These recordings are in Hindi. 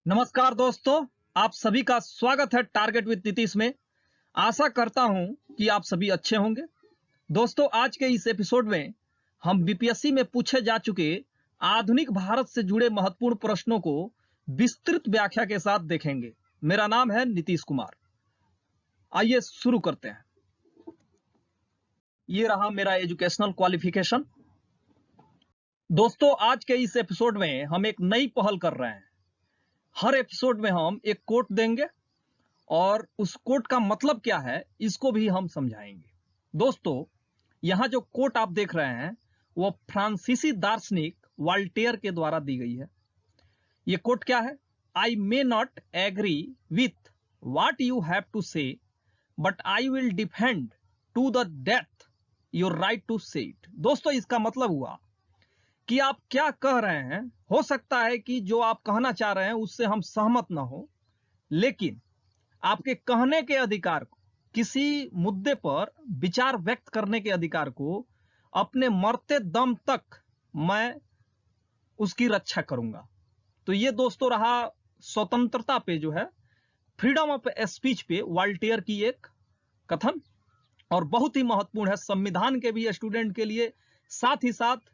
नमस्कार दोस्तों, आप सभी का स्वागत है टारगेट विद नीतीश में। आशा करता हूं कि आप सभी अच्छे होंगे। दोस्तों, आज के इस एपिसोड में हम बीपीएससी में पूछे जा चुके आधुनिक भारत से जुड़े महत्वपूर्ण प्रश्नों को विस्तृत व्याख्या के साथ देखेंगे। मेरा नाम है नीतीश कुमार। आइए शुरू करते हैं। ये रहा मेरा एजुकेशनल क्वालिफिकेशन। दोस्तों, आज के इस एपिसोड में हम एक नई पहल कर रहे हैं। हर एपिसोड में हम एक कोट देंगे और उस कोट का मतलब क्या है इसको भी हम समझाएंगे। दोस्तों, यहां जो कोट आप देख रहे हैं वो फ्रांसीसी दार्शनिक वाल्टेयर के द्वारा दी गई है। ये कोट क्या है? I may not agree with what you have to say, but I will defend to the death your right to say it. दोस्तों, इसका मतलब हुआ कि आप क्या कह रहे हैं, हो सकता है कि जो आप कहना चाह रहे हैं उससे हम सहमत ना हो, लेकिन आपके कहने के अधिकार को, किसी मुद्दे पर विचार व्यक्त करने के अधिकार को अपने मरते दम तक मैं उसकी रक्षा करूंगा। तो ये दोस्तों रहा स्वतंत्रता पे, जो है फ्रीडम ऑफ स्पीच पे वाल्टेयर की एक कथन, और बहुत ही महत्वपूर्ण है संविधान के भी स्टूडेंट के लिए, साथ ही साथ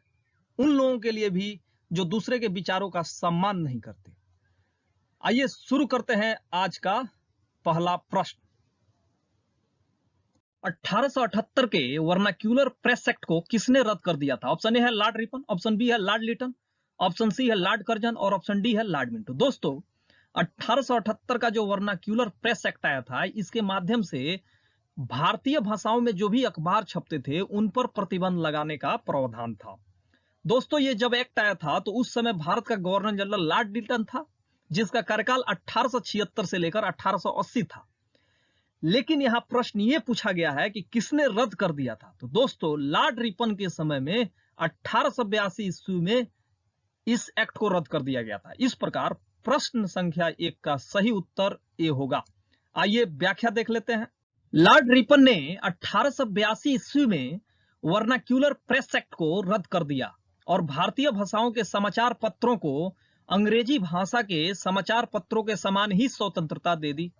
उन लोगों के लिए भी जो दूसरे के विचारों का सम्मान नहीं करते। आइए शुरू करते हैं आज का पहला प्रश्न। 1878 के वर्नाक्यूलर प्रेस एक्ट को किसने रद्द कर दिया था? ऑप्शन ए है लॉर्ड रिपन, ऑप्शन बी है लॉर्ड लिटन, ऑप्शन सी है लॉर्ड कर्जन और ऑप्शन डी है लॉर्ड मिंटो। दोस्तों, 1878 का जो वर्नाक्यूलर प्रेस एक्ट आया था, इसके माध्यम से भारतीय भाषाओं में जो भी अखबार छपते थे उन पर प्रतिबंध लगाने का प्रावधान था। दोस्तों, ये जब एक्ट आया था तो उस समय भारत का गवर्नर जनरल लॉर्ड लिटन था, जिसका कार्यकाल 1876 से लेकर 1880 था। लेकिन यहां प्रश्न ये पूछा गया है कि किसने रद्द कर दिया था? तो दोस्तों, लॉर्ड रिपन के समय में 1882 ईस्वी में इस एक्ट को रद्द कर दिया गया था। इस प्रकार प्रश्न संख्या 1 का सही उत्तर ए होगा। आइए व्याख्या देख लेते हैं। लॉर्ड रिपन ने 1882 ईस्वी में वर्नाक्यूलर प्रेस एक्ट को रद्द कर दिया और भारतीय भाषाओं के समाचार पत्रों को अंग्रेजी भाषा के समाचार पत्रों के समान ही स्वतंत्रता दे दी।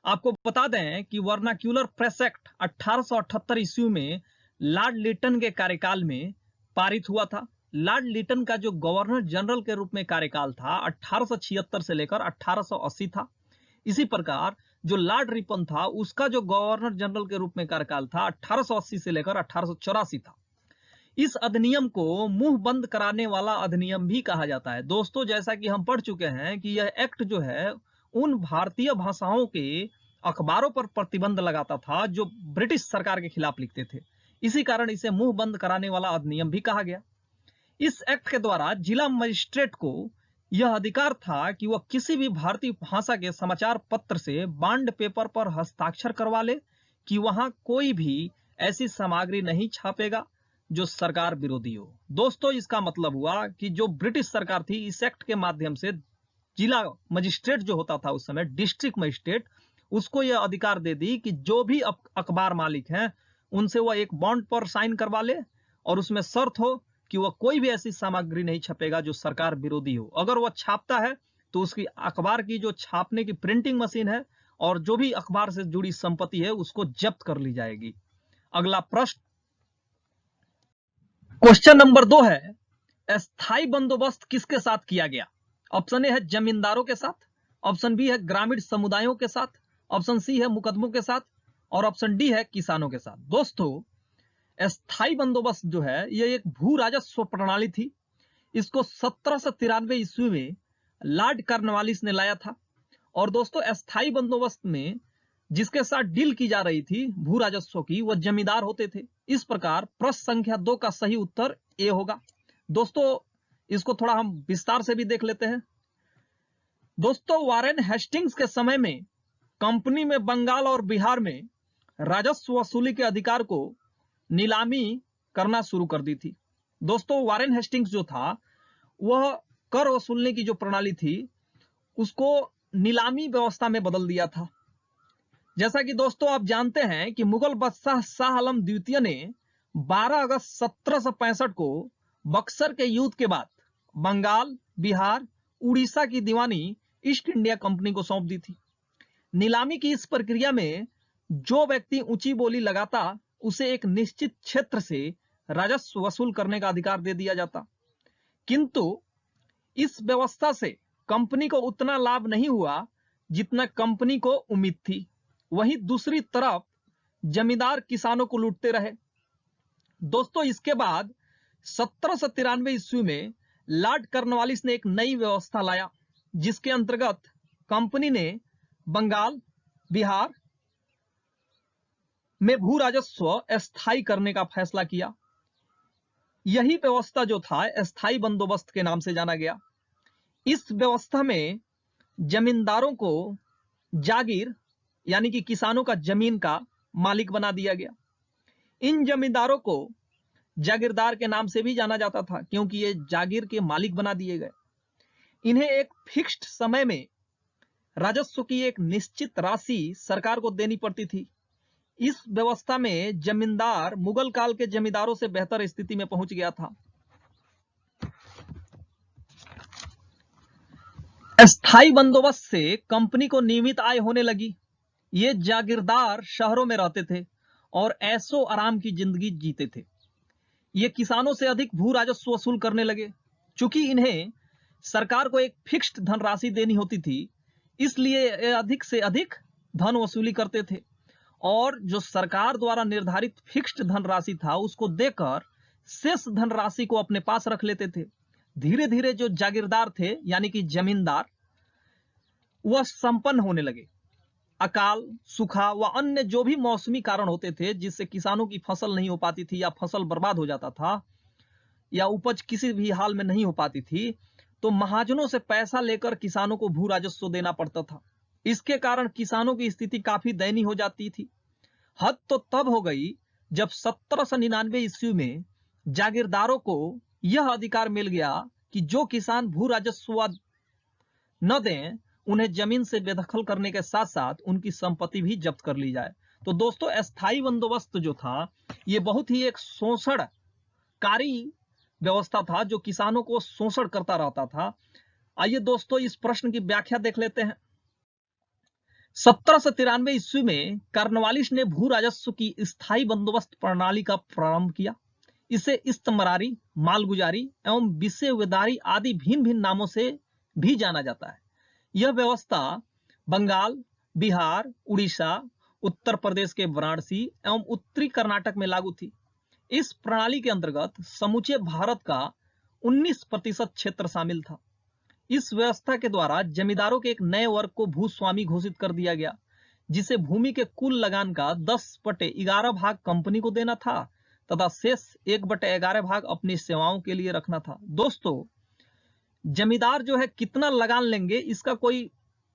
आपको बता दें कि वर्नाक्यूलर प्रेस एक्ट 1878 ईस्वी में लॉर्ड लिटन के कार्यकाल में पारित हुआ था। लॉर्ड लिटन का जो गवर्नर जनरल के रूप में कार्यकाल था 1876 से लेकर 1880 था। इसी प्रकार जो लॉर्ड रिपन था उसका जो गवर्नर जनरल के रूप में कार्यकाल था 1880 से लेकर 1884 था। इस अधिनियम को मुंह बंद कराने वाला अधिनियम भी कहा जाता है। दोस्तों, जैसा कि हम पढ़ चुके हैं कि यह एक्ट जो है उन भारतीय भाषाओं के अखबारों पर प्रतिबंध लगाता था जो ब्रिटिश सरकार के खिलाफ लिखते थे। इसी कारण इसे मुंह बंद कराने वाला अधिनियम भी कहा गया। इस एक्ट के द्वारा जिला मजिस्ट्रेट को यह अधिकार था कि वह किसी भी भारतीय भाषा के समाचार पत्र से बॉन्ड पेपर पर हस्ताक्षर करवा ले कि वहां कोई भी ऐसी सामग्री नहीं छापेगा जो सरकार विरोधी हो। दोस्तों, इसका मतलब हुआ कि जो ब्रिटिश सरकार थी इस एक्ट के माध्यम से जिला मजिस्ट्रेट जो होता था उस समय, डिस्ट्रिक्ट मजिस्ट्रेट, उसको यह अधिकार दे दी कि जो भी अखबार मालिक हैं उनसे वह एक बॉन्ड पर साइन करवा ले और उसमें शर्त हो कि वह कोई भी ऐसी सामग्री नहीं छपेगा जो सरकार विरोधी हो। अगर वह छापता है तो उसकी अखबार की जो छापने की प्रिंटिंग मशीन है और जो भी अखबार से जुड़ी संपत्ति है उसको जब्त कर ली जाएगी। अगला प्रश्न, क्वेश्चन नंबर 2 है, स्थायी बंदोबस्त किसके साथ किया गया? ऑप्शन ए है जमींदारों के साथ, ऑप्शन बी है ग्रामीण समुदायों के साथ, ऑप्शन सी है मुकदमों के साथ और ऑप्शन डी है किसानों के साथ। दोस्तों, स्थायी बंदोबस्त जो है यह एक भू राजस्व प्रणाली थी। इसको 1793 ईस्वी में लॉर्ड कॉर्नवालिस ने लाया था। और दोस्तों, स्थायी बंदोबस्त में जिसके साथ डील की जा रही थी भू राजस्व की, वह जमींदार होते थे। इस प्रकार प्रश्न संख्या 2 का सही उत्तर ए होगा। दोस्तों, इसको थोड़ा हम विस्तार से भी देख लेते हैं। दोस्तों, वारेन हेस्टिंग्स के समय में कंपनी में बंगाल और बिहार में राजस्व वसूली के अधिकार को नीलामी करना शुरू कर दी थी। दोस्तों, वारेन हेस्टिंग्स जो था वह कर वसूलने की जो प्रणाली थी उसको नीलामी व्यवस्था में बदल दिया था। जैसा कि दोस्तों आप जानते हैं कि मुगल बादशाह शाह आलम द्वितीय ने 12 अगस्त 1765 को बक्सर के युद्ध के बाद बंगाल, बिहार, उड़ीसा की दीवानी ईस्ट इंडिया कंपनी को सौंप दी थी। नीलामी की इस प्रक्रिया में जो व्यक्ति ऊंची बोली लगाता उसे एक निश्चित क्षेत्र से राजस्व वसूल करने का अधिकार दे दिया जाता, किंतु इस व्यवस्था से कंपनी को उतना लाभ नहीं हुआ जितना कंपनी को उम्मीद थी। वहीं दूसरी तरफ जमींदार किसानों को लूटते रहे। दोस्तों, इसके बाद 1793 ईस्वी में लॉर्ड कॉर्नवालिस ने एक नई व्यवस्था लाया, जिसके अंतर्गत कंपनी ने बंगाल, बिहार में भू राजस्व अस्थायी करने का फैसला किया। यही व्यवस्था जो था अस्थायी बंदोबस्त के नाम से जाना गया। इस व्यवस्था में जमींदारों को जागीर यानी कि किसानों का जमीन का मालिक बना दिया गया। इन जमींदारों को जागीरदार के नाम से भी जाना जाता था, क्योंकि ये जागीर के मालिक बना दिए गए। इन्हें एक फिक्स्ड समय में राजस्व की एक निश्चित राशि सरकार को देनी पड़ती थी। इस व्यवस्था में जमींदार मुगल काल के जमींदारों से बेहतर स्थिति में पहुंच गया था। अस्थायी बंदोबस्त से कंपनी को नियमित आय होने लगी। ये जागीरदार शहरों में रहते थे और ऐशो आराम की जिंदगी जीते थे। ये किसानों से अधिक भू राजस्व वसूल करने लगे। चूंकि इन्हें सरकार को एक फिक्स्ड धनराशि देनी होती थी, इसलिए अधिक से अधिक धन वसूली करते थे और जो सरकार द्वारा निर्धारित फिक्स्ड धनराशि था उसको देकर शेष धनराशि को अपने पास रख लेते थे। धीरे धीरे जो जागीरदार थे यानी कि जमींदार, वह संपन्न होने लगे। अकाल, सूखा व अन्य जो भी मौसमी कारण होते थे जिससे किसानों की फसल नहीं हो पाती थी या फसल बर्बाद हो जाता था या उपज किसी भी हाल में नहीं हो पाती थी, तो महाजनों से पैसा लेकर किसानों को भू राजस्व देना पड़ता था। इसके कारण किसानों की स्थिति काफी दयनीय हो जाती थी। हद तो तब हो गई जब 1799 ईस्वी में जागीरदारों को यह अधिकार मिल गया कि जो किसान भू राजस्व न दें उन्हें जमीन से बेदखल करने के साथ साथ उनकी संपत्ति भी जब्त कर ली जाए। तो दोस्तों, अस्थायी बंदोबस्त जो था ये बहुत ही एक शोषणकारी व्यवस्था था जो किसानों को शोषण करता रहता था। आइए दोस्तों, इस प्रश्न की व्याख्या देख लेते हैं। 1793 ईस्वी में कॉर्नवालिस ने भू राजस्व की स्थायी बंदोबस्त प्रणाली का प्रारंभ किया। इसे इस्तमरारी, मालगुजारी एवं विषयवेदारी आदि भिन्न भिन्न नामों से भी जाना जाता है। यह व्यवस्था बंगाल, बिहार, उड़ीसा, उत्तर प्रदेश के वाराणसी एवं उत्तरी कर्नाटक में लागू थी। इस प्रणाली के अंतर्गत समूचे भारत का 19% क्षेत्र शामिल था। इस व्यवस्था के द्वारा जमींदारों के एक नए वर्ग को भूस्वामी घोषित कर दिया गया, जिसे भूमि के कुल लगान का 10/11 भाग कंपनी को देना था तथा शेष 1/11 भाग अपनी सेवाओं के लिए रखना था। दोस्तों, जमींदार जो है कितना लगान लेंगे इसका कोई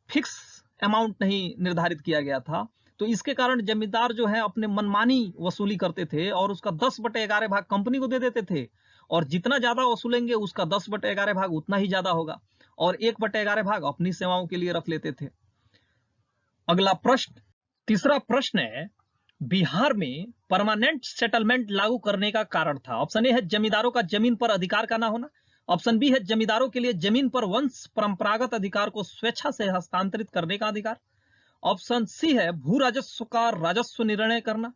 फिक्स अमाउंट नहीं निर्धारित किया गया था, तो इसके कारण जमींदार जो है अपने मनमानी वसूली करते थे और उसका 10/11 भाग कंपनी को दे देते थे और जितना ज्यादा वसूलेंगे उसका 10/11 भाग उतना ही ज्यादा होगा और 1/11 भाग अपनी सेवाओं के लिए रख लेते थे। अगला प्रश्न, तीसरा प्रश्न है, बिहार में परमानेंट सेटलमेंट लागू करने का कारण था। ऑप्शन ए है जमींदारों का जमीन पर अधिकार का ना होना। ऑप्शन बी है जमींदारों के लिए जमीन पर वंश परंपरागत अधिकार को स्वेच्छा से हस्तांतरित करने का अधिकार। ऑप्शन सी है भू राजस्व का राजस्व निर्णय करना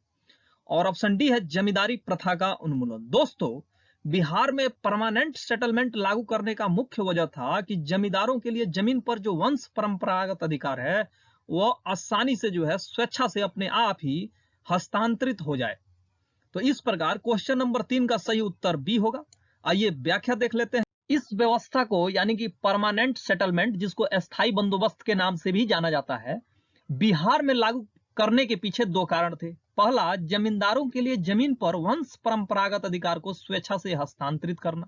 और ऑप्शन डी है जमींदारी प्रथा का उन्मूलन। दोस्तों, बिहार में परमानेंट सेटलमेंट लागू करने का मुख्य वजह था कि जमींदारों के लिए जमीन पर जो वंश परंपरागत अधिकार है वह आसानी से जो है स्वेच्छा से अपने आप ही हस्तांतरित हो जाए। तो इस प्रकार क्वेश्चन नंबर 3 का सही उत्तर बी होगा। आइए व्याख्या देख लेते हैं। इस व्यवस्था को यानी कि परमानेंट सेटलमेंट, जिसको अस्थायी बंदोबस्त के नाम से भी जाना जाता है, बिहार में लागू करने के पीछे दो कारण थे। पहला, जमींदारों के लिए जमीन पर वंश परंपरागत अधिकार को स्वेच्छा से हस्तांतरित करना।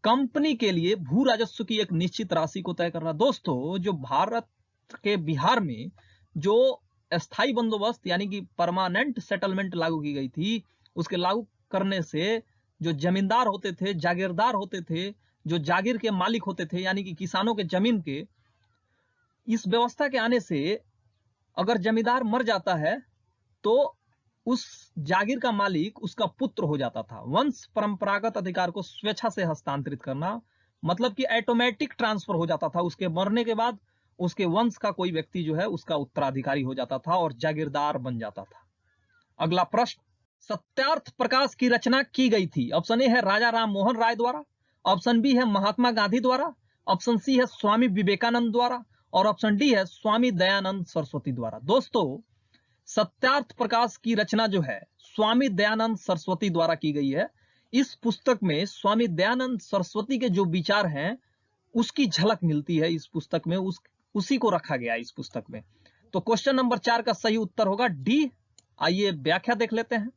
कंपनी के लिए भू राजस्व की एक निश्चित राशि को तय करना। दोस्तों, जो भारत के बिहार में जो अस्थायी बंदोबस्त यानी कि परमानेंट सेटलमेंट लागू की गई थी, उसके लागू करने से जो जमींदार होते थे, जागीरदार होते थे, जो जागीर के मालिक होते थे यानी कि किसानों के जमीन के, इस व्यवस्था के आने से अगर जमींदार मर जाता है तो उस जागीर का मालिक उसका पुत्र हो जाता था। वंश परंपरागत अधिकार को स्वेच्छा से हस्तांतरित करना मतलब कि ऑटोमेटिक ट्रांसफर हो जाता था। उसके मरने के बाद उसके वंश का कोई व्यक्ति जो है उसका उत्तराधिकारी हो जाता था और जागीरदार बन जाता था। अगला प्रश्न, सत्यार्थ प्रकाश की रचना की गई थी। ऑप्शन ए है राजा राम मोहन राय द्वारा, ऑप्शन बी है महात्मा गांधी द्वारा, ऑप्शन सी है स्वामी विवेकानंद द्वारा और ऑप्शन डी है स्वामी दयानंद सरस्वती द्वारा। दोस्तों, सत्यार्थ प्रकाश की रचना जो है स्वामी दयानंद सरस्वती द्वारा की गई है। इस पुस्तक में स्वामी दयानंद सरस्वती के जो विचार हैं उसकी झलक मिलती है इस पुस्तक में, उसी को रखा गया इस पुस्तक में। तो क्वेश्चन नंबर 4 का सही उत्तर होगा डी। आइए व्याख्या देख लेते हैं।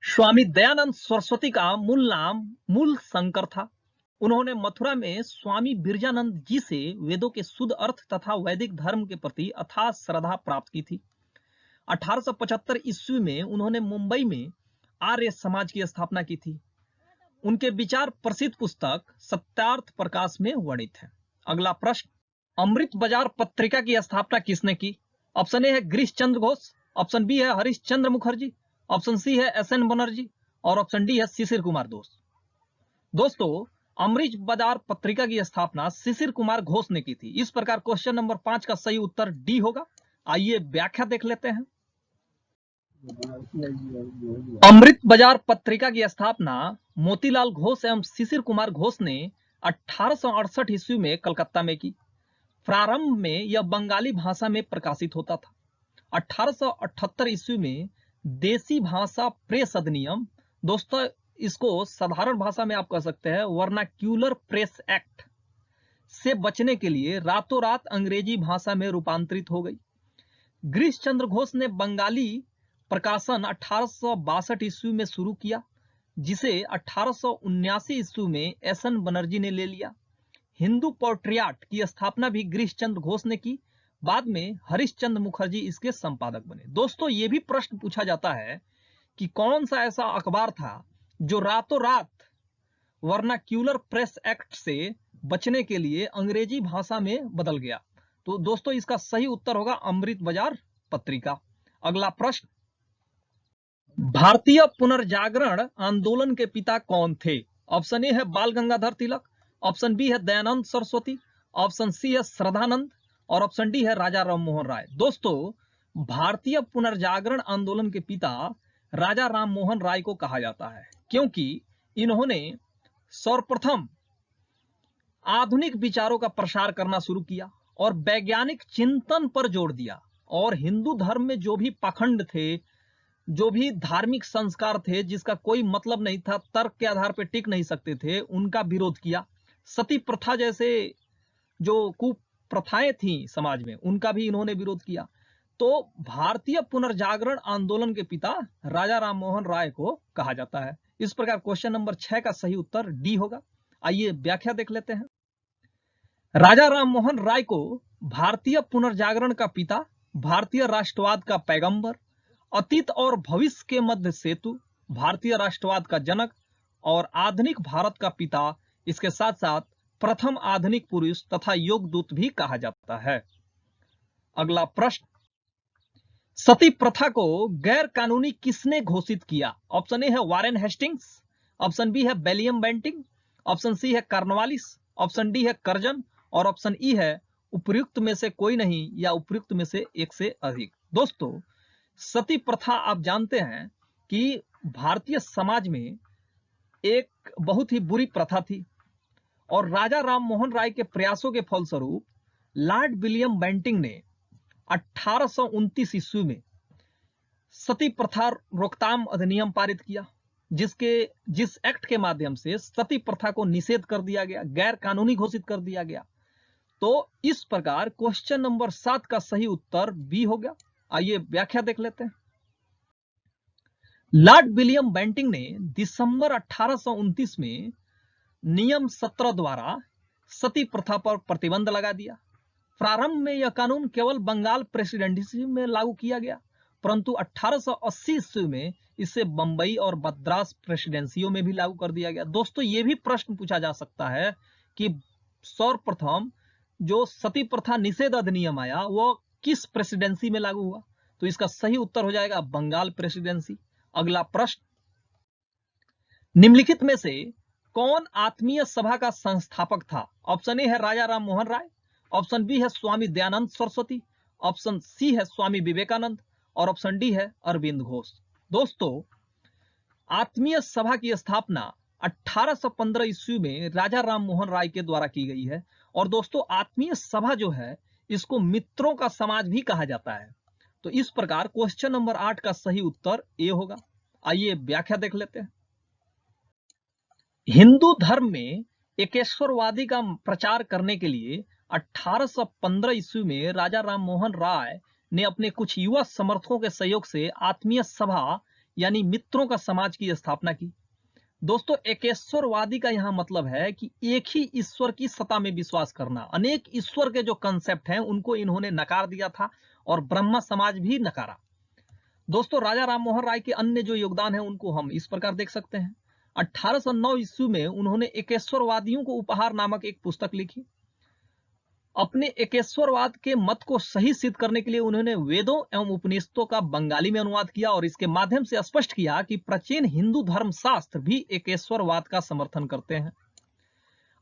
स्वामी दयानंद सरस्वती का मूल नाम मूल शंकर था। उन्होंने मथुरा में स्वामी बिरजानंद जी से वेदों के शुद्ध अर्थ तथा वैदिक धर्म के प्रति अथाह श्रद्धा प्राप्त की थी। 1875 ईस्वी में उन्होंने मुंबई में आर्य समाज की स्थापना की थी। उनके विचार प्रसिद्ध पुस्तक सत्यार्थ प्रकाश में वर्णित है। अगला प्रश्न, अमृत बाजार पत्रिका की स्थापना किसने की? ऑप्शन ए है गिरीश चंद्र घोष, ऑप्शन बी है हरीश चंद्र मुखर्जी, ऑप्शन सी है एस.एन. बनर्जी और ऑप्शन डी है शिशिर कुमार घोष। दोस्तों, अमृत बाजार पत्रिका की स्थापना शिशिर कुमार घोष ने की थी। इस प्रकार क्वेश्चन नंबर 5 का सही उत्तर डी होगा। आइए व्याख्या देख लेते हैं। अमृत बाजार पत्रिका की स्थापना मोतीलाल घोष एवं शिशिर कुमार घोष ने 1868 ईस्वी में कलकत्ता में की। प्रारंभ में यह बंगाली भाषा में प्रकाशित होता था। 1878 ईस्वी में देसी भाषा प्रेस अधिनियम, दोस्तों इसको साधारण भाषा में आप कह सकते हैं वर्नाक्यूलर प्रेस एक्ट, से बचने के लिए रातों रात अंग्रेजी भाषा में रूपांतरित हो गई। गिरीश चंद्र घोष ने बंगाली प्रकाशन 1862 ईस्वी में शुरू किया, जिसे 1879 ईस्वी में एस.एन. बनर्जी ने ले लिया। हिंदू पोर्ट्रियाट की स्थापना भी गिरीश चंद्र घोष ने की। बाद में हरीश चंद्र मुखर्जी इसके संपादक बने। दोस्तों, ये भी प्रश्न पूछा जाता है कि कौन सा ऐसा अखबार था जो रातों रात वर्नाक्यूलर प्रेस एक्ट से बचने के लिए अंग्रेजी भाषा में बदल गया। तो दोस्तों, इसका सही उत्तर होगा अमृत बाजार पत्रिका। अगला प्रश्न, भारतीय पुनर्जागरण आंदोलन के पिता कौन थे? ऑप्शन ए है बाल गंगाधर तिलक, ऑप्शन बी है दयानंद सरस्वती, ऑप्शन सी है श्रद्धानंद और ऑप्शन डी है राजा राम मोहन राय। दोस्तों, भारतीय पुनर्जागरण आंदोलन के पिता राजा राम मोहन राय को कहा जाता है, क्योंकि इन्होंने सर्वप्रथम आधुनिक विचारों का प्रसार करना शुरू किया और वैज्ञानिक चिंतन पर जोर दिया और हिंदू धर्म में जो भी पाखंड थे, जो भी धार्मिक संस्कार थे जिसका कोई मतलब नहीं था, तर्क के आधार पर टिक नहीं सकते थे, उनका विरोध किया। सती प्रथा जैसे जो कुप्रथाएं थी समाज में, उनका भी इन्होंने विरोध किया। तो भारतीय पुनर्जागरण आंदोलन के पिता राजा राम मोहन राय को कहा जाता है। इस प्रकार क्वेश्चन नंबर 6 का सही उत्तर डी होगा। आइए व्याख्या देख लेते हैं। राजा राम मोहन राय को भारतीय पुनर्जागरण का पिता, भारतीय राष्ट्रवाद का पैगंबर, अतीत और भविष्य के मध्य सेतु, भारतीय राष्ट्रवाद का जनक और आधुनिक भारत का पिता, इसके साथ साथ प्रथम आधुनिक पुरुष तथा योगदूत भी कहा जाता है। अगला प्रश्न, सती प्रथा को गैर कानूनी किसने घोषित किया? ऑप्शन ए है वारेन हेस्टिंग्स, ऑप्शन बी है विलियम बेंटिंग, ऑप्शन सी है कार्नवालिस, ऑप्शन डी है कर्जन और ऑप्शन ई है उपयुक्त में से कोई नहीं या उपयुक्त में से एक से अधिक। दोस्तों, सती प्रथा आप जानते हैं कि भारतीय समाज में एक बहुत ही बुरी प्रथा थी और राजा राम मोहन राय के प्रयासों के फलस्वरूप लॉर्ड विलियम बेंटिंग ने 1829 ईस्वी में सती प्रथा रोकथाम अधिनियम पारित किया, जिस एक्ट के माध्यम से सती प्रथा को निषेध कर दिया गया, गैर कानूनी घोषित कर दिया गया। तो इस प्रकार क्वेश्चन नंबर 7 का सही उत्तर बी हो गया। आइए व्याख्या देख लेते हैं। लॉर्ड विलियम बेंटिंग ने दिसंबर 1829 में नियम 17 द्वारा सती प्रथा पर प्रतिबंध लगा दिया। प्रारंभ में यह कानून केवल बंगाल प्रेसिडेंसी में लागू किया गया, परंतु 1880 ईस्वी में इसे बंबई और मद्रास प्रेसिडेंसियों में भी लागू कर दिया गया। दोस्तों, यह भी प्रश्न पूछा जा सकता है कि सर्वप्रथम जो सती प्रथा निषेध अधिनियम आया वो किस प्रेसिडेंसी में लागू हुआ? तो इसका सही उत्तर हो जाएगा बंगाल प्रेसिडेंसी। अगला प्रश्न, निम्नलिखित में से कौन आत्मीय सभा का संस्थापक था? ऑप्शन ए है राजा राम मोहन राय, ऑप्शन बी है स्वामी दयानंद सरस्वती, ऑप्शन सी है स्वामी विवेकानंद और ऑप्शन डी है अरविंद घोष। दोस्तों, आत्मीय सभा की स्थापना 1815 ईस्वी में राजा राम मोहन राय के द्वारा की गई है। और दोस्तों, आत्मीय सभा जो है इसको मित्रों का समाज भी कहा जाता है। तो इस प्रकार क्वेश्चन नंबर 8 का सही उत्तर ए होगा। आइए व्याख्या देख लेते हैं। हिंदू धर्म में एकेश्वरवादी का प्रचार करने के लिए 1815 ईस्वी में राजा राम मोहन राय ने अपने कुछ युवा समर्थकों के सहयोग से आत्मीय सभा यानी मित्रों का समाज की स्थापना की। दोस्तों, एकेश्वरवादी का यहां मतलब है कि एक ही ईश्वर की सत्ता में विश्वास करना। अनेक ईश्वर के जो कंसेप्ट हैं उनको इन्होंने नकार दिया था और ब्रह्मा समाज भी नकारा। दोस्तों, राजा राम मोहन राय के अन्य जो योगदान है उनको हम इस प्रकार देख सकते हैं। 1809 ईस्वी में उन्होंने एकेश्वरवादियों को उपहार नामक एक पुस्तक लिखी। अपने एकेश्वरवाद के मत को सही सिद्ध करने के लिए उन्होंने वेदों एवं उपनिषदों का बंगाली में अनुवाद किया और इसके माध्यम से स्पष्ट किया कि प्राचीन हिंदू धर्म शास्त्र भी एकेश्वरवाद का समर्थन करते हैं।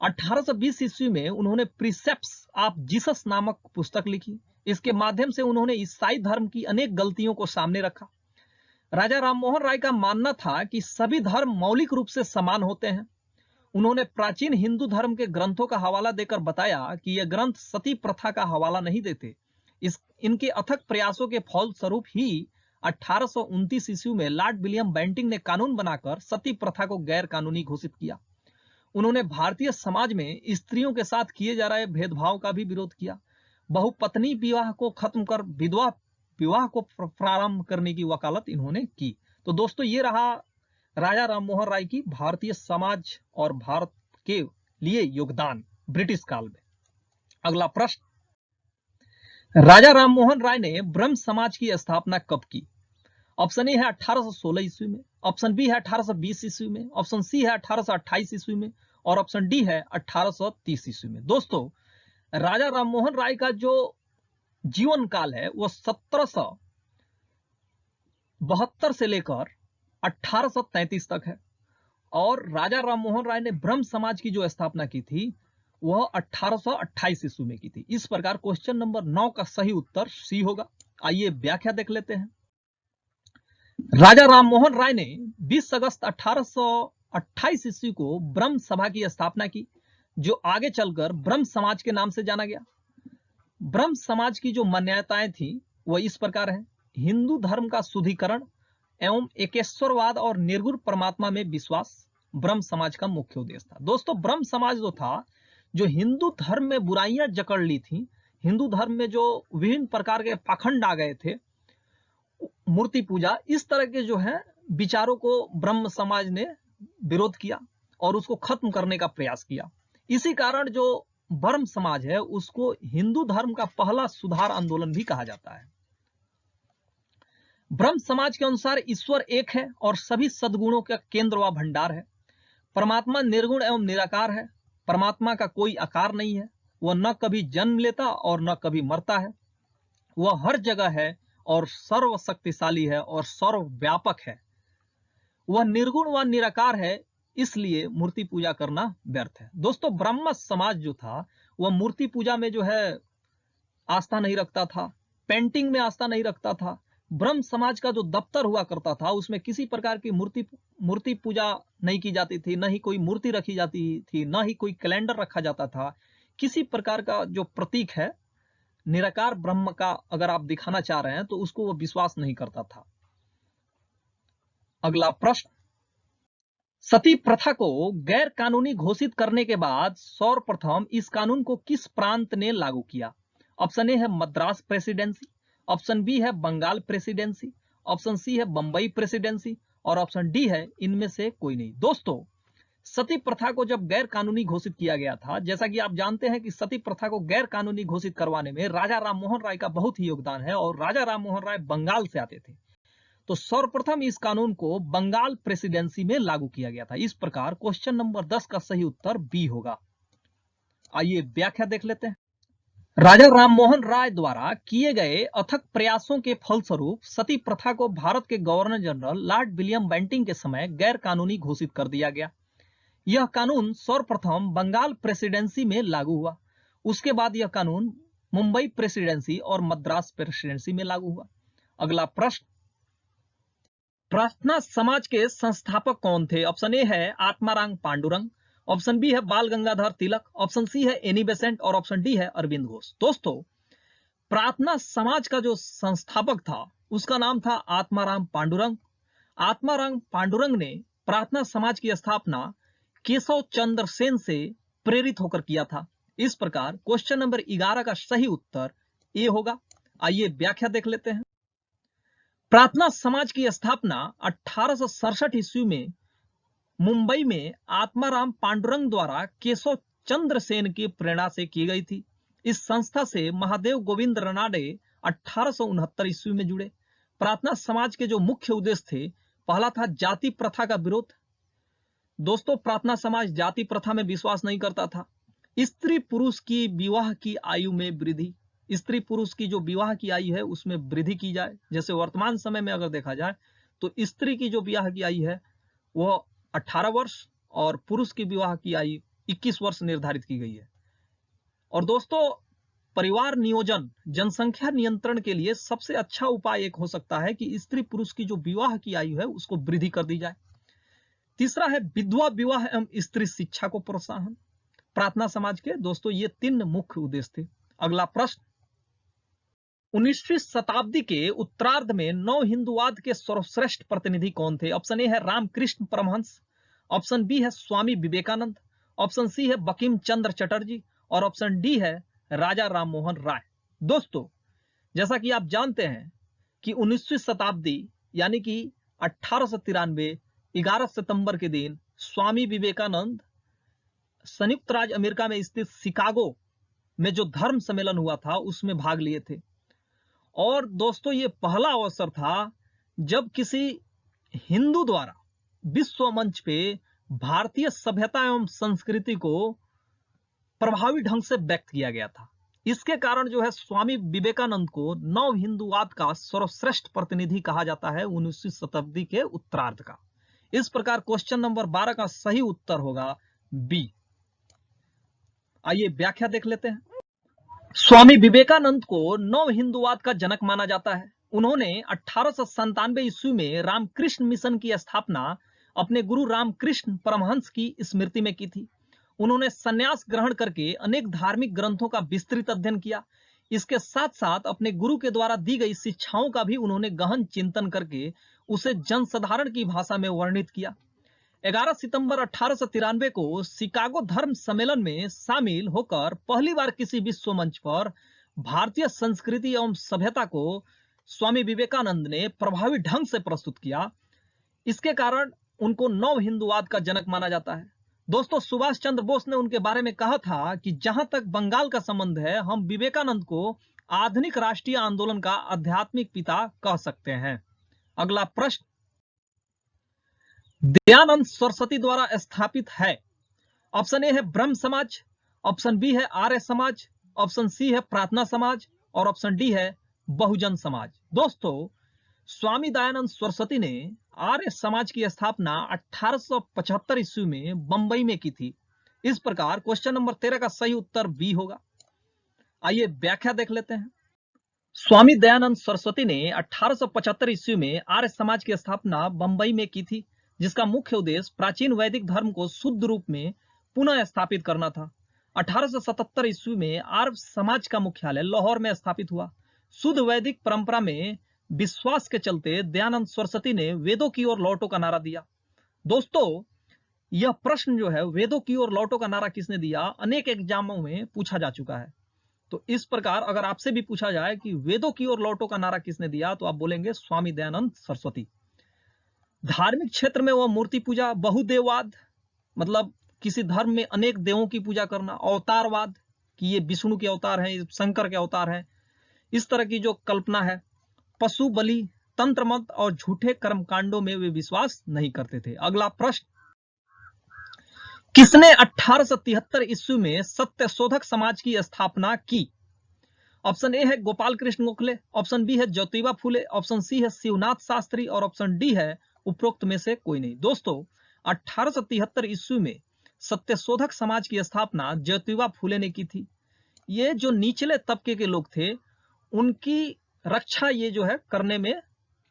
1820 ईस्वी में उन्होंने प्रीसेप्ट्स ऑफ जीसस नामक पुस्तक लिखी। इसके माध्यम से उन्होंने ईसाई धर्म की अनेक गलतियों को सामने रखा। राजा राम मोहन राय का मानना था कि सभी धर्म मौलिक रूप से समान होते हैं। उन्होंने प्राचीन हिंदू धर्म के ग्रंथों का हवाला देकर बताया कि यह ग्रंथ सती प्रथा का हवाला नहीं देते। इनके अथक प्रयासों के फलस्वरूप ही 1829 ईस्वी में लॉर्ड विलियम बेंटिंक ने कानून बनाकर सती प्रथा को गैर कानूनी घोषित किया। उन्होंने भारतीय समाज में स्त्रियों के साथ किए जा रहे भेदभाव का भी विरोध किया। बहुपत्नी विवाह को खत्म कर विधवा विवाह को प्रारंभ करने की वकालत इन्होंने की। तो दोस्तों, ये रहा राजा राम मोहन राय की भारतीय समाज और भारत के लिए योगदान ब्रिटिश काल में। अगला प्रश्न, राजा राम मोहन राय ने ब्रह्म समाज की स्थापना कब की? ऑप्शन ए है 1816 ईस्वी में, ऑप्शन बी है 1820 ईस्वी में, ऑप्शन सी है 1828 ईस्वी में और ऑप्शन डी है 1830 ईस्वी में। दोस्तों, राजा राम मोहन राय का जो जीवन काल है वो 1772 से लेकर 1833 तक है और राजा राम मोहन राय ने ब्रह्म समाज की जो स्थापना की थी वह 1828 ईस्वी में की थी। इस प्रकार क्वेश्चन नंबर 9 का सही उत्तर सी होगा। आइए व्याख्या देख लेते हैं। राजा राम मोहन राय ने 20 अगस्त 1828 ईस्वी को ब्रह्म सभा की स्थापना की, जो आगे चलकर ब्रह्म समाज के नाम से जाना गया। ब्रह्म समाज की जो मान्यताएं थी वह इस प्रकार है। हिंदू धर्म का शुद्धिकरण एवं एकेश्वरवाद और निर्गुण परमात्मा में विश्वास ब्रह्म समाज का मुख्य उद्देश्य था। दोस्तों, ब्रह्म समाज जो था, जो हिंदू धर्म में बुराइयां जकड़ ली थी, हिंदू धर्म में जो विभिन्न प्रकार के पाखंड आ गए थे, मूर्ति पूजा, इस तरह के जो है विचारों को ब्रह्म समाज ने विरोध किया और उसको खत्म करने का प्रयास किया। इसी कारण जो ब्रह्म समाज है उसको हिंदू धर्म का पहला सुधार आंदोलन भी कहा जाता है। ब्रह्म समाज के अनुसार ईश्वर एक है और सभी सद्गुणों का केंद्र व भंडार है। परमात्मा निर्गुण एवं निराकार है। परमात्मा का कोई आकार नहीं है। वह न कभी जन्म लेता और न कभी मरता है। वह हर जगह है और सर्वशक्तिशाली है और सर्वव्यापक है। वह निर्गुण व निराकार है, इसलिए मूर्ति पूजा करना व्यर्थ है। दोस्तों, ब्रह्म समाज जो था वह मूर्ति पूजा में जो है आस्था नहीं रखता था, पेंटिंग में आस्था नहीं रखता था। ब्रह्म समाज का जो दफ्तर हुआ करता था उसमें किसी प्रकार की मूर्ति पूजा नहीं की जाती थी, न ही कोई मूर्ति रखी जाती थी, न ही कोई कैलेंडर रखा जाता था। किसी प्रकार का जो प्रतीक है निराकार ब्रह्म का अगर आप दिखाना चाह रहे हैं तो उसको वो विश्वास नहीं करता था। अगला प्रश्न, सती प्रथा को गैर कानूनी घोषित करने के बाद सर्वप्रथम इस कानून को किस प्रांत ने लागू किया? ऑप्शन ए है मद्रास प्रेसिडेंसी, ऑप्शन बी है बंगाल प्रेसिडेंसी, ऑप्शन सी है बंबई प्रेसिडेंसी और ऑप्शन डी है इनमें से कोई नहीं। दोस्तों, सती प्रथा को जब गैर कानूनी घोषित किया गया था, जैसा कि आप जानते हैं कि सती प्रथा को गैर कानूनी घोषित करवाने में राजा राम मोहन राय का बहुत ही योगदान है और राजा राम मोहन राय बंगाल से आते थे। तो सर्वप्रथम इस कानून को बंगाल प्रेसिडेंसी में लागू किया गया था। इस प्रकार क्वेश्चन नंबर 10 का सही उत्तर बी होगा। आइए व्याख्या देख लेते हैं। राजा राम मोहन राय द्वारा किए गए अथक प्रयासों के फलस्वरूप सती प्रथा को भारत के governor general Lord William Bentinck के समय गैर कानूनी घोषित कर दिया गया। यह कानून सर्वप्रथम बंगाल प्रेसिडेंसी में लागू हुआ। उसके बाद यह कानून मुंबई प्रेसिडेंसी और मद्रास प्रेसिडेंसी में लागू हुआ। अगला प्रश्न, प्रार्थना समाज के संस्थापक कौन थे? ऑप्शन ए है आत्माराम पांडुरंग, ऑप्शन बी है बाल गंगाधर तिलक, ऑप्शन सी है एनी बेसेंट और ऑप्शन डी है अरविंद घोष। दोस्तों, प्रार्थना समाज का जो संस्थापक था उसका नाम था आत्माराम पांडुरंग। आत्माराम पांडुरंग ने प्रार्थना समाज की स्थापना केशव चंद्र सेन से प्रेरित होकर किया था। इस प्रकार क्वेश्चन नंबर 11 का सही उत्तर ए होगा। आइए व्याख्या देख लेते हैं। प्रार्थना समाज की स्थापना 1867 ईस्वी में मुंबई में आत्माराम पांडुरंग द्वारा केशव चंद्र सेन की प्रेरणा से की गई थी। इस संस्था से महादेव गोविंद रनाडे 1869 ईस्वी में जुड़े। प्रार्थना समाज के जो मुख्य उद्देश्य थे, पहला था जाति प्रथा का विरोध। दोस्तों, प्रार्थना समाज जाति प्रथा में विश्वास नहीं करता था। स्त्री पुरुष की विवाह की आयु में वृद्धि, स्त्री पुरुष की जो विवाह की आयु है उसमें वृद्धि की जाए। जैसे वर्तमान समय में अगर देखा जाए तो स्त्री की जो विवाह की आयु है वह 18 वर्ष और पुरुष की विवाह की आयु 21 वर्ष निर्धारित की गई है। और दोस्तों, परिवार नियोजन, जनसंख्या नियंत्रण के लिए सबसे अच्छा उपाय एक हो सकता है कि स्त्री पुरुष की जो विवाह की आयु है उसको वृद्धि कर दी जाए। तीसरा है विधवा विवाह एवं स्त्री शिक्षा को प्रोत्साहन। प्रार्थना समाज के दोस्तों ये 3 मुख्य उद्देश्य थे। अगला प्रश्न, 19वीं शताब्दी के उत्तरार्ध में नव हिंदुवाद के सर्वश्रेष्ठ प्रतिनिधि कौन थे? ऑप्शन ए है रामकृष्ण परमहंस, ऑप्शन बी है स्वामी विवेकानंद, ऑप्शन सी है बंकिम चंद्र चटर्जी और ऑप्शन डी है राजा राममोहन राय। दोस्तों, जैसा कि आप जानते हैं कि 19वीं शताब्दी यानी कि 1893 11 सितंबर के दिन स्वामी विवेकानंद संयुक्त राज्य अमेरिका में स्थित शिकागो में जो धर्म सम्मेलन हुआ था उसमें भाग लिए थे। और दोस्तों, ये पहला अवसर था जब किसी हिंदू द्वारा विश्व मंच पे भारतीय सभ्यता एवं संस्कृति को प्रभावी ढंग से व्यक्त किया गया था। इसके कारण जो है स्वामी विवेकानंद को नव हिंदुवाद का सर्वश्रेष्ठ प्रतिनिधि कहा जाता है 19वीं शताब्दी के उत्तरार्ध का। इस प्रकार क्वेश्चन नंबर 12 का सही उत्तर होगा बी। आइए व्याख्या देख लेते हैं। स्वामी विवेकानंद को नव हिंदुवाद का जनक माना जाता है। उन्होंने 1897 ईस्वी में रामकृष्ण मिशन की स्थापना अपने गुरु रामकृष्ण परमहंस की स्मृति में की थी। उन्होंने संन्यास ग्रहण करके अनेक धार्मिक ग्रंथों का विस्तृत अध्ययन किया। इसके साथ साथ अपने गुरु के द्वारा दी गई शिक्षाओं का भी उन्होंने गहन चिंतन करके उसे जनसाधारण की भाषा में वर्णित किया। 11 सितंबर 1893 को शिकागो धर्म सम्मेलन में शामिल होकर पहली बार किसी विश्व मंच पर भारतीय संस्कृति एवं सभ्यता को स्वामी विवेकानंद ने प्रभावी ढंग से प्रस्तुत किया। इसके कारण उनको नव हिंदुवाद का जनक माना जाता है। दोस्तों, सुभाष चंद्र बोस ने उनके बारे में कहा था कि जहां तक बंगाल का संबंध है, हम विवेकानंद को आधुनिक राष्ट्रीय आंदोलन का आध्यात्मिक पिता कह सकते हैं। अगला प्रश्न, दयानंद सरस्वती द्वारा स्थापित है। ऑप्शन ए है ब्रह्म समाज, ऑप्शन बी है आर्य समाज, ऑप्शन सी है प्रार्थना समाज और ऑप्शन डी है बहुजन समाज। दोस्तों, स्वामी दयानंद सरस्वती ने आर्य समाज की स्थापना 1875 ईस्वी में बंबई में की थी। इस प्रकार क्वेश्चन नंबर 13 का सही उत्तर बी होगा। आइए व्याख्या देख लेते हैं। स्वामी दयानंद सरस्वती ने 1875 ईस्वी में आर्य समाज की स्थापना बंबई में की थी, जिसका मुख्य उद्देश्य प्राचीन वैदिक धर्म को शुद्ध रूप में पुनः स्थापित करना था। 1877 ईस्वी में आर्य समाज का मुख्यालय लाहौर में स्थापित हुआ। शुद्ध वैदिक परंपरा में विश्वास के चलते दयानंद सरस्वती ने वेदों की ओर लौटो का नारा दिया। दोस्तों, यह प्रश्न जो है वेदों की ओर लौटो का नारा किसने दिया, अनेक एग्जामों में पूछा जा चुका है। तो इस प्रकार अगर आपसे भी पूछा जाए कि वेदों की ओर लौटो का नारा किसने दिया, तो आप बोलेंगे स्वामी दयानंद सरस्वती। धार्मिक क्षेत्र में वह मूर्ति पूजा, बहुदेववाद मतलब किसी धर्म में अनेक देवों की पूजा करना, अवतारवाद कि ये विष्णु के अवतार हैं, शंकर के अवतार हैं, इस तरह की जो कल्पना है, पशु बलि, तंत्र मंत्र और झूठे कर्मकांडों में वे विश्वास नहीं करते थे। अगला प्रश्न, किसने 1873 ईस्वी में सत्यशोधक समाज की स्थापना की? ऑप्शन ए है गोपाल कृष्ण गोखले, ऑप्शन बी है ज्योतिबा फूले, ऑप्शन सी है शिवनाथ शास्त्री और ऑप्शन डी है उपरोक्त में से कोई नहीं। दोस्तों, 1873 ईस्वी में सत्यशोधक समाज की स्थापना ज्योतिबा फूले ने की थी। ये जो निचले तबके के लोग थे उनकी रक्षा ये जो है करने में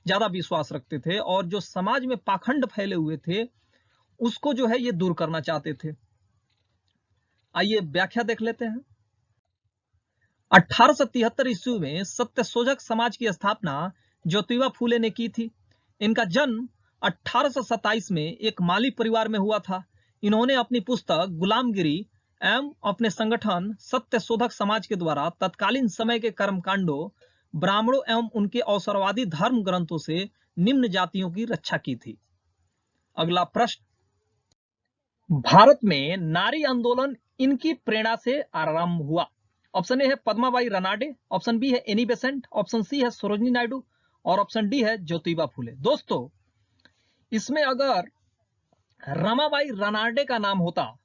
ज्यादा विश्वास रखते थे, और जो समाज में पाखंड फैले हुए थे उसको जो है ये दूर करना चाहते थे। आइए व्याख्या देख लेते हैं। 1873 ईस्वी में सत्यशोधक समाज की स्थापना ज्योतिबा फूले ने की थी। इनका जन्म 1827 में एक माली परिवार में हुआ था। इन्होंने अपनी पुस्तक गुलामगिरी एवं अपने संगठन सत्यशोधक समाज के द्वारा तत्कालीन समय के कर्मकांडों, ब्राह्मणों एवं उनके अवसरवादी धर्म ग्रंथों से निम्न जातियों की रक्षा की थी। अगला प्रश्न, भारत में नारी आंदोलन इनकी प्रेरणा से आरंभ हुआ। ऑप्शन ए है पद्माबाई रनाडे, ऑप्शन बी है एनी बेसेंट, ऑप्शन सी है सरोजिनी नायडू और ऑप्शन डी है ज्योतिबा फूले। दोस्तों, इसमें अगर रमाबाई रनाडे का नाम होता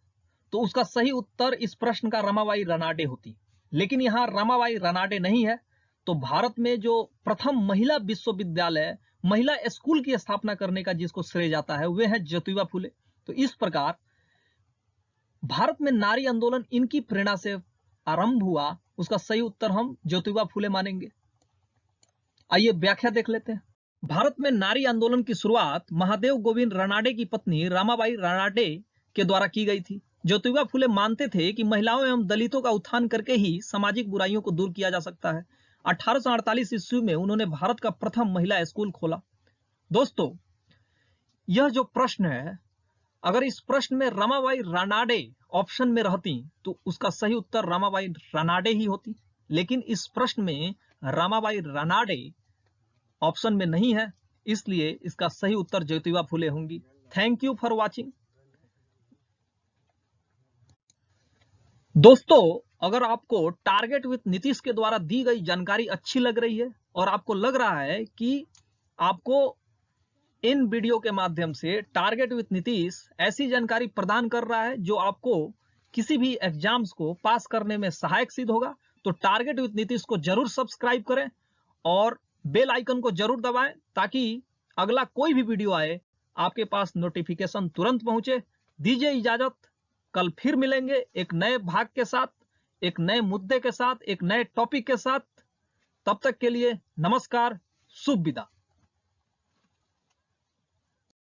तो उसका सही उत्तर इस प्रश्न का रमाबाई रनाडे होती, लेकिन यहां रमाबाई रनाडे नहीं है। तो भारत में जो प्रथम महिला विश्वविद्यालय, महिला स्कूल की स्थापना करने का जिसको श्रेय जाता है वे हैं ज्योतिबा फूले। तो इस प्रकार भारत में नारी आंदोलन इनकी प्रेरणा से आरंभ हुआ, उसका सही उत्तर हम ज्योतिबा फूले मानेंगे। आइए व्याख्या देख लेते हैं। भारत में नारी आंदोलन की शुरुआत महादेव गोविंद रनाडे की पत्नी रमाबाई रनाडे के द्वारा की गई थी। ज्योतिबा फूले मानते थे कि महिलाओं एवं दलितों का उत्थान करके ही सामाजिक बुराइयों को दूर किया जा सकता है। 1848 ईस्वी में उन्होंने भारत का प्रथम महिला स्कूल खोला। दोस्तों, यह जो प्रश्न है, अगर इस प्रश्न में रमाबाई रनाडे ऑप्शन में रहती तो उसका सही उत्तर रमाबाई रनाडे ही होती, लेकिन इस प्रश्न में रमाबाई रनाडे ऑप्शन में नहीं है, इसलिए इसका सही उत्तर ज्योतिबा फूले होंगी। Thank you for watching. दोस्तों, अगर आपको टारगेट विद नीतीश के द्वारा दी गई जानकारी अच्छी लग रही है और आपको लग रहा है कि आपको इन वीडियो के माध्यम से टारगेट विद नीतीश ऐसी जानकारी प्रदान कर रहा है जो आपको किसी भी एग्जाम्स को पास करने में सहायक सिद्ध होगा, तो टारगेट विद नीतीश को जरूर सब्सक्राइब करें और बेल आइकन को जरूर दबाएं ताकि अगला कोई भी वीडियो आए आपके पास नोटिफिकेशन तुरंत पहुंचे। दीजिए इजाजत, कल फिर मिलेंगे एक नए भाग के साथ, एक नए मुद्दे के साथ, एक नए टॉपिक के साथ। तब तक के लिए नमस्कार, शुभ विदा।